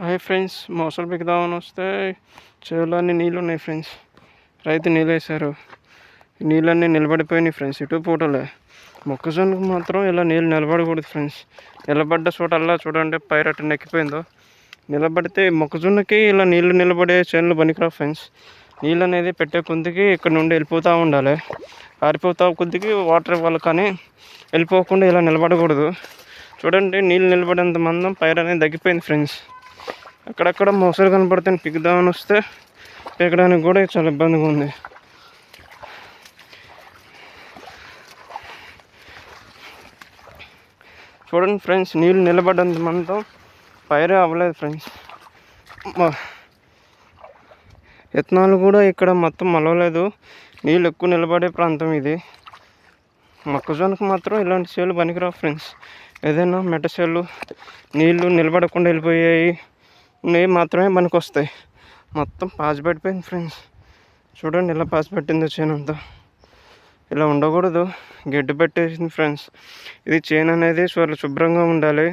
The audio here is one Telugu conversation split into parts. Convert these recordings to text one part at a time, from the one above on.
హాయ్ ఫ్రెండ్స్, మోసాలు బిగుదామని వస్తే చెరువులో అన్ని నీళ్ళు ఉన్నాయి ఫ్రెండ్స్. రైతు నీళ్ళు వేశారు, నీళ్ళన్నీ నిలబడిపోయినాయి ఫ్రెండ్స్. ఇటు పూటలే మొక్కజొన్నకు మాత్రం ఇలా నీళ్ళు నిలబడకూడదు ఫ్రెండ్స్. నిలబడ్డ చోటల్లా చూడండి పైరట్టు నెక్కిపోయిందో. నిలబడితే మొక్కజొన్నకి ఇలా నీళ్లు నిలబడే చేనులు పనికిరావు ఫ్రెండ్స్. నీళ్ళు అనేది పెట్టే కొద్దికి ఇక్కడ నుండి వెళ్ళిపోతూ ఉండాలి. ఆరిపోతా కొద్దికి వాటర్ ఇవ్వాలి, కానీ వెళ్ళిపోకుండా ఇలా నిలబడకూడదు. చూడండి నీళ్ళు నిలబడేంత మందం పైరు అనేది తగ్గిపోయింది ఫ్రెండ్స్. అక్కడక్కడ మొసలు కనపడుతుంది, పిక్కుదామని వస్తే పీకడానికి కూడా చాలా ఇబ్బందిగా ఉంది. చూడండి ఫ్రెండ్స్, నీళ్ళు నిలబడ్డంత మందం పైరే అవ్వలేదు ఫ్రెండ్స్. విత్తనాలు కూడా ఇక్కడ మొత్తం మొలవలేదు. నీళ్ళు ఎక్కువ నిలబడే ప్రాంతం ఇది. మొక్కజొన్నకు మాత్రం ఇలాంటి చేలు పనికిరావు ఫ్రెండ్స్. ఏదైనా మెట్ట చేలు నీళ్ళు నిలబడకుండా వెళ్ళిపోయాయి ఉన్నాయి మాత్రమే పనికి వస్తాయి. మొత్తం పాచి పడిపోయింది ఫ్రెండ్స్. చూడండి ఇలా పాచి పట్టిందో చేనంతా. ఇలా ఉండకూడదు, గడ్డి పెట్టేసింది ఫ్రెండ్స్. ఇది చేను అనేది శుభ్రంగా ఉండాలి.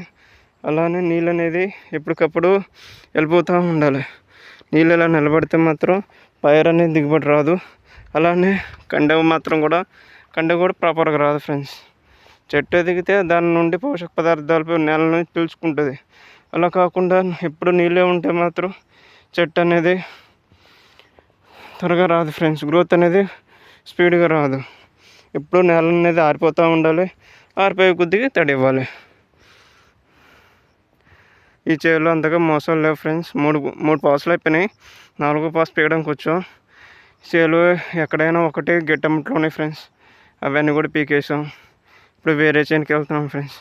అలానే నీళ్ళు అనేది ఎప్పటికప్పుడు వెళ్ళిపోతూ ఉండాలి. నీళ్ళు ఇలా నిలబడితే మాత్రం పైరు అనేది దిగుబడి రాదు. అలానే కండ కూడా ప్రాపర్గా రాదు ఫ్రెండ్స్. చెట్టు ఎదిగితే దాని నుండి పోషక పదార్థాలు నేల నుంచి పీల్చుకుంటుంది. అలా కాకుండా ఎప్పుడు నీళ్ళే ఉంటే మాత్రం చెట్టు అనేది త్వరగా రాదు ఫ్రెండ్స్. గ్రోత్ అనేది స్పీడ్గా రాదు. ఎప్పుడు నేల అనేది ఆరిపోతూ ఉండాలి. ఆరిపోయే కొద్దిగా తడి ఇవ్వాలి. ఈ చేలో అంతగా మోసాలు లేవు ఫ్రెండ్స్. మూడు పాసులు అయిపోయినాయి, 4వ పాసు పీయడానికి వచ్చాం. చేలు ఎక్కడైనా ఒకటి గిట్టమట్లు ఉన్నాయి ఫ్రెండ్స్. అవన్నీ కూడా పీకేసాం. ఇప్పుడు వేరే చేనుకి వెళ్తున్నాం ఫ్రెండ్స్.